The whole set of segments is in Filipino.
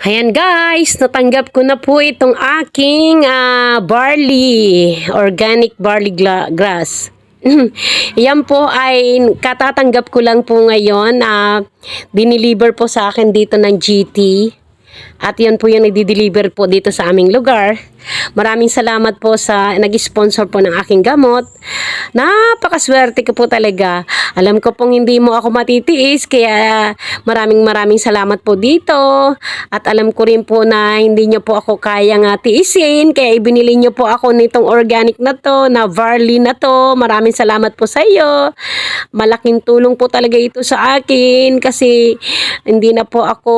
Ayan guys, natanggap ko na po itong aking barley, organic barley grass. Yan po ay katatanggap ko lang po ngayon. Diniliver po sa akin dito ng GT. At yan po yung nagdi-deliver po dito sa aming lugar. Maraming salamat po sa nag-sponsor po ng aking gamot. Napakaswerte ko po talaga. Alam ko pong hindi mo ako matitiis, kaya maraming salamat po dito. At alam ko rin po na hindi nyo po ako kayang tiisin, kaya ibinili nyo po ako nitong organic na to, na barley na to. Maraming salamat po sa iyo. Malaking tulong po talaga ito sa akin kasi hindi na po ako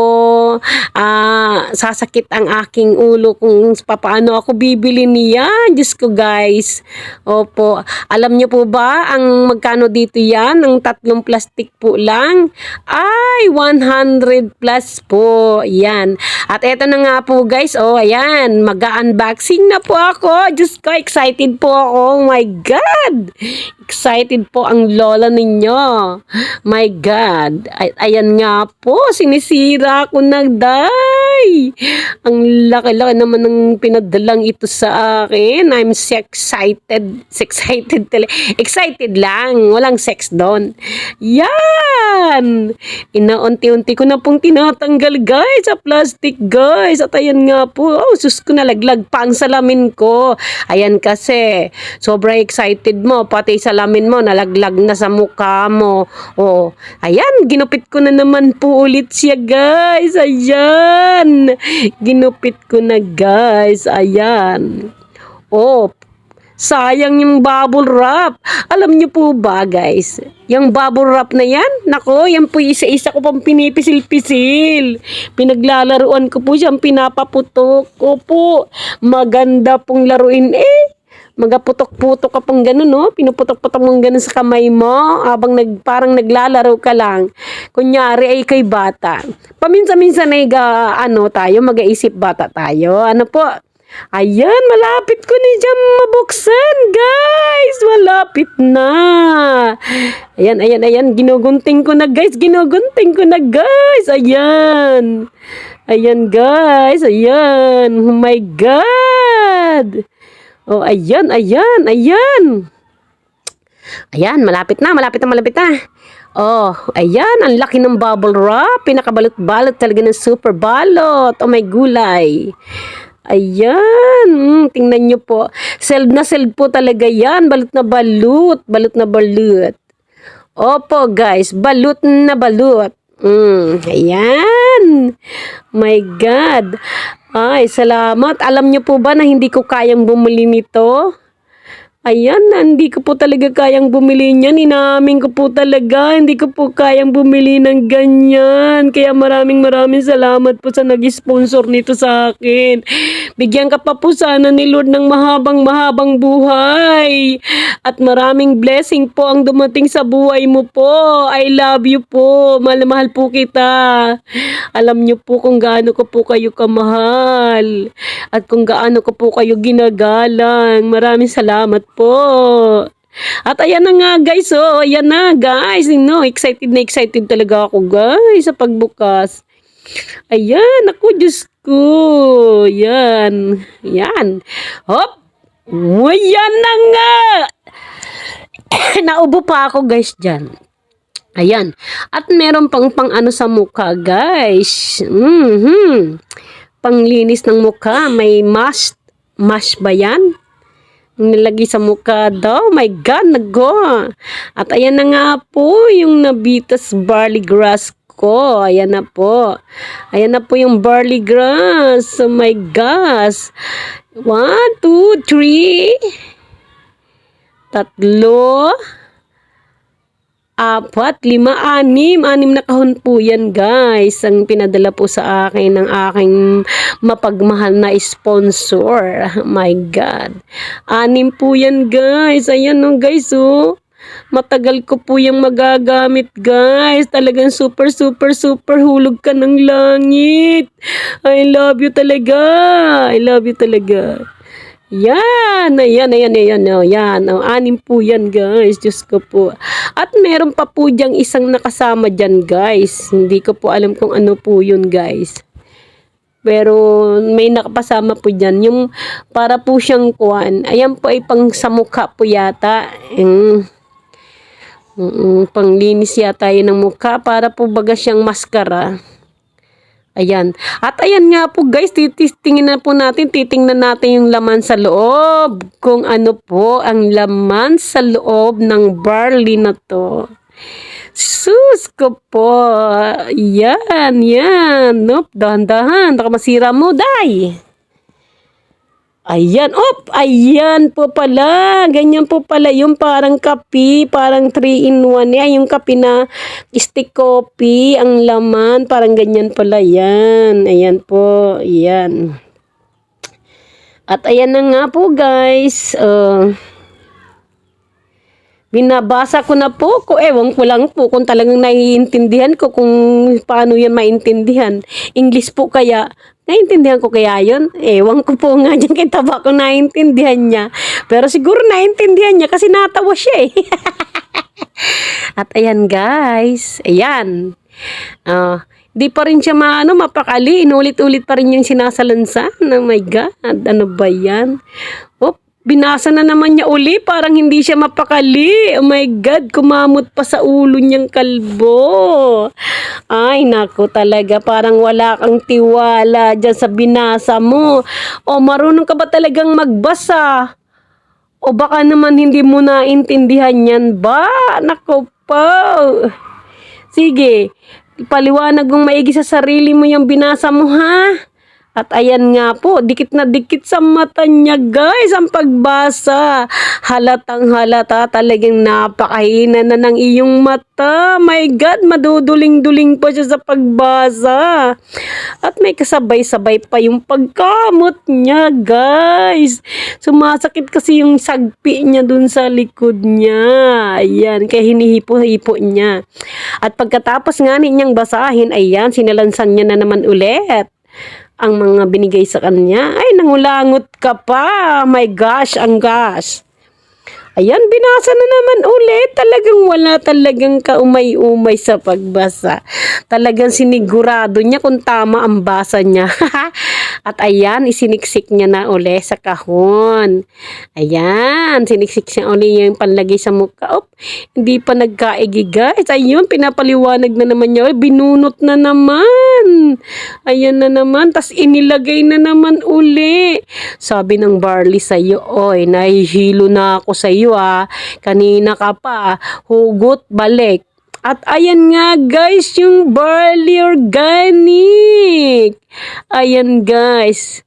sasakit ang aking ulo kung paano ako bibili niyan. Diyos ko guys. Opo. Alam niyo po ba ang magkano dito yan? Ang 3 plastic po lang ay 100 plus po. Yan. At eto na nga po guys. Oh, ayan. Mag-unboxing na po ako. Diyos ko, excited po ako. Oh my God. Excited po ang lola ninyo. My God. Ayan nga po. Sinisira ko na, day. Ang laki-laki naman ng pinadalang ito sa akin. I'm so excited. Excited lang. Walang sex doon. Yan. Inaunti-unti ko na pong tinatanggal guys sa plastic guys. At ayan nga po. Oh, sus ko, nalaglag pa ang salamin ko. Ayan kasi. Sobrang excited mo. Pati salamin mo nalaglag na sa mukha mo. Oh, ayan. Ginupit ko na naman po ulit siya guys. Ayan. Ginupit ko na guys. Ayan. Oh, sayang yung bubble wrap. Alam niyo po ba guys, yung bubble wrap na yan, nako, yan po isa-isa ko pang pinipisil-pisil. Pinaglalaruan ko po siyang pinapaputok ko po. Maganda pong laruin magaputok-putok ka pang gano'n, no? Pinuputok-putok mong gano'n sa kamay mo habang parang naglalaro ka lang. Kunyari ay kay bata. Paminsan-minsan ay tayo, mag-iisip bata tayo. Ano po? Ayan, malapit ko na dyan mabuksan, guys. Malapit na. Ayan. Ginugunting ko na, guys. Ayan. Ayan, guys. Ayan. Oh my God. Oh, ayan. Ayan, malapit na. Oh, ayan, ang laki ng bubble wrap. Pinakabalot-balot talaga ng super balot. Oh, may gulay. Ayan, tingnan nyo po. Seld na seld po talaga yan. Balot na balut. Opo, guys, balut na balut. Ayan. My God. Ay, salamat. Alam niyo po ba na hindi ko kayang bumili nito? Ayan, hindi ko po talaga kayang bumili niyan. Inamin ko po talaga, hindi ko po kayang bumili ng ganyan. Kaya maraming salamat po sa nag-sponsor nito sa akin. Bigyan ka pa po sana ni Lord ng mahabang buhay. At maraming blessing po ang dumating sa buhay mo po. I love you po. Mahal po kita. Alam niyo po kung gaano ko po kayo kamahal. At kung gaano ko po kayo ginagalang. Maraming salamat po. At ayan na nga guys, ayan na guys, excited talaga ako guys sa pagbukas. Ayan, ako, Diyos ko. Yan. Hop. Ayan na nga. Naubo pa ako guys dyan. Ayan. At meron pang ano sa mukha guys. Panglinis ng mukha. May mask ba yan? Nilagay sa mukha daw. My God, At ayan na nga po yung nabitas barley grass ko. Ayan na po yung barley grass. Oh my gosh. 1, 2, 3. 3, 4, 5, 6 na kahon po yan guys, ang pinadala po sa akin ng aking mapagmahal na sponsor. My God, 6 po yan guys. Ayan guys, matagal ko po yung magagamit guys. Talagang super hulog ka ng langit. I love you talaga. Yan. Yan. 6 po yan guys. Diyos ko po. At meron pa po diyang isang nakasama dyan guys. Hindi ko po alam kung ano po yun guys. Pero may nakapasama po dyan. Yung para po siyang kuwan. Ayan po ay pang sa mukha po yata. Panglinis yata yun ng mukha. Para po baga siyang maskara. Ayan. At ayan nga po guys, titingnan natin yung laman sa loob. Kung ano po ang laman sa loob ng barley na to. Sus ko po. Yan. Nope, dahan-dahan. Baka masira mo, day. Ayan, ayan po pala. Ganyan po pala yung parang kape, parang 3-in-1. Yan, yung kape na stick coffee, ang laman, parang ganyan pala yan. Ayan po, ayan. At ayan na nga po guys. Binabasa ko na po. Ewan ko lang po kung talagang naiintindihan ko kung paano yan maintindihan. English po kaya. Naiintindihan ko kaya yun? Ewan ko po nga dyan kay Taba kung naiintindihan niya. Pero siguro naiintindihan niya kasi natawa siya eh. At ayan guys. Ayan. Di pa rin siya mapakali. Inulit-ulit pa rin yung sinasalansan. Oh my God. Ano ba yan? Binasa na naman niya uli, parang hindi siya mapakali. Oh my God, kumamot pa sa ulo niyang kalbo. Ay, naku talaga, parang wala kang tiwala dyan sa binasa mo. O, marunong ka ba talagang magbasa? O baka naman hindi mo naintindihan yan ba? Naku po. Sige, paliwanag mong maigi sa sarili mo yung binasa mo, ha? At ayan nga po, dikit na dikit sa mata niya guys ang pagbasa. Halatang halata, talagang napakahina na ng iyong mata. My God, maduduling-duling pa siya sa pagbasa. At may kasabay-sabay pa yung pagkamot niya guys. Sumasakit kasi yung sagpi niya dun sa likod niya. Ayan, kaya hinihipo-hipo niya. At pagkatapos nga niyang basahin, ayan, sinalansan niya na naman ulit ang mga binigay sa kanya. Ay, nangulangot ka pa. My gosh, ang gosh. Ayan, binasa na naman ulit. Talagang wala talagang kaumay-umay sa pagbasa. Talagang sinigurado niya kung tama ang basa niya. At ayan, isiniksik niya na uli sa kahon. Ayan, siniksik siya uli yung panlagay sa mukha. Hindi pa nagkaigi guys. Ayun, pinapaliwanag na naman niya. Binunot na naman. Ayan na naman. Tas inilagay na naman uli. Sabi ng barley sa'yo, oy, nahihilo na ako sa'yo kanina ka pa, hugot balik. At ayan nga guys, yung barley organic. Ayan guys.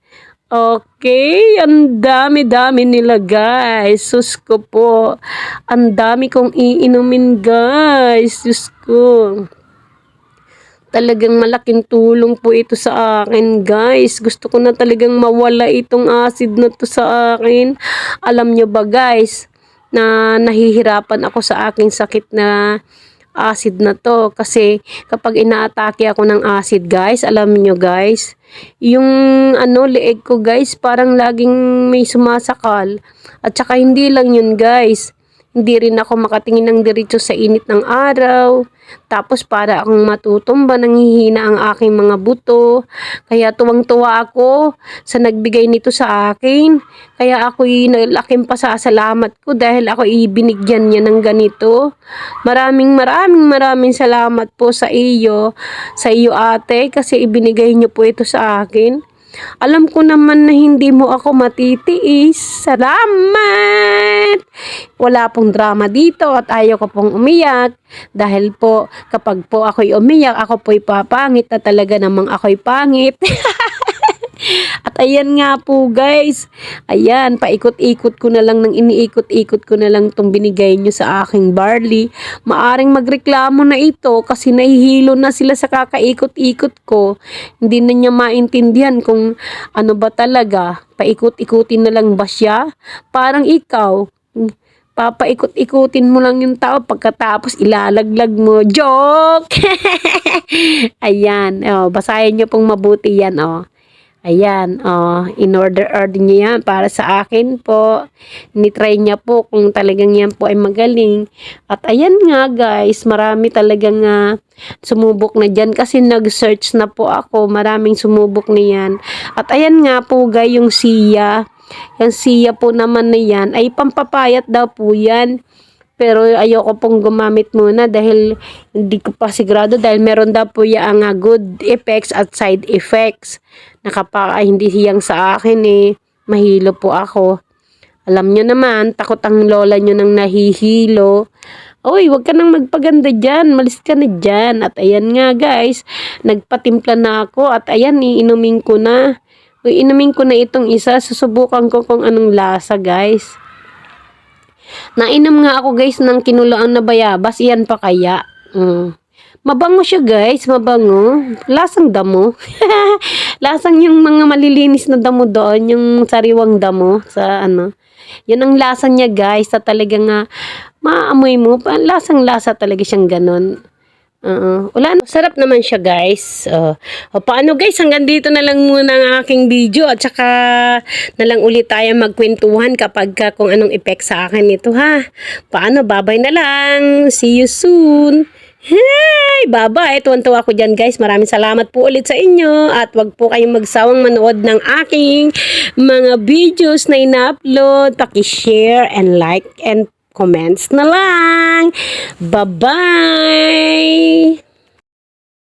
Okay, ang dami-dami nila guys. Sus ko po. Ang dami kong iinumin guys. Sus ko. Talagang malaking tulong po ito sa akin guys. Gusto ko na talagang mawala itong acid na to sa akin. Alam nyo ba guys, na nahihirapan ako sa aking sakit na acid na to. Kasi kapag inaatake ako ng acid guys, alam nyo guys, yung leeg ko guys, parang laging may sumasakal. At saka hindi lang yun guys, hindi rin ako makatingin ng diretso sa init ng araw. Tapos para akong matutumba, nanghihina ang aking mga buto. Kaya tuwang-tuwa ako sa nagbigay nito sa akin. Kaya ako'y laking pasasalamat ko dahil ako ibinigyan niya ng ganito. Maraming salamat po sa iyo ate, kasi ibinigay niyo po ito sa akin. Alam ko naman na hindi mo ako matitiis. Salamat! Wala pong drama dito at ayaw ko pong umiyak. Dahil po, kapag po ako'y umiyak, ako po'y papangit na talaga namang ako'y pangit. At ayan nga po guys, ayan, paikot-ikot ko na lang ng iniikot-ikot ko na lang itong binigay nyo sa aking barley. Maaring magreklamo na ito kasi nahihilo na sila sa kakaikot-ikot ko. Hindi na niya maintindihan kung ano ba talaga, paikot-ikutin na lang ba siya? Parang ikaw, papaikot-ikutin mo lang yung tao, pagkatapos ilalaglag mo. Joke! Ayan, basahin nyo pong mabuti yan, Ayan, in-order niya yan para sa akin po. Ni-try niya po kung talagang yan po ay magaling. At ayan nga guys, marami talagang sumubok na dyan kasi nag-search na po ako. Maraming sumubok na yan. At ayan nga po guys, yung siya. Yung siya po naman na yan ay pampapayat daw po yan. Pero ayoko pong gumamit muna dahil hindi ko pa sigurado dahil meron daw po yung good effects at side effects. Hindi siyang sa akin mahilo po ako. Alam nyo naman, takot ang lola nyo nang nahihilo. Oy, wag ka nang magpaganda dyan. Malis ka na dyan. At ayan nga guys, nagpatimpla na ako at ayan, iinumin ko na. Iinumin ko na itong isa. Susubukan ko kung anong lasa guys. Nainom nga ako guys ng kinuloan na bayabas. Iyan pa kaya. Mabango siya guys. Mabango. Lasang damo. Lasang yung mga malilinis na damo doon. Yung sariwang damo. Sa ano. Yan ang lasa niya guys. Sa talagang maamoy mo. Lasang lasa talaga siyang ganon. Wala, sarap naman siya guys. Paano guys, hanggang dito na lang muna ang aking video at saka na lang ulit tayo magkwentuhan kapag kung anong effect sa akin ito ha. Paano, babay na lang. See you soon. Hey, bye-bye. Tuwan-tuwa ako dyan guys. Maraming salamat po ulit sa inyo at wag po kayong magsawang manood ng aking mga videos na ina-upload. Paki-share and like and comments na lang. Bye-bye!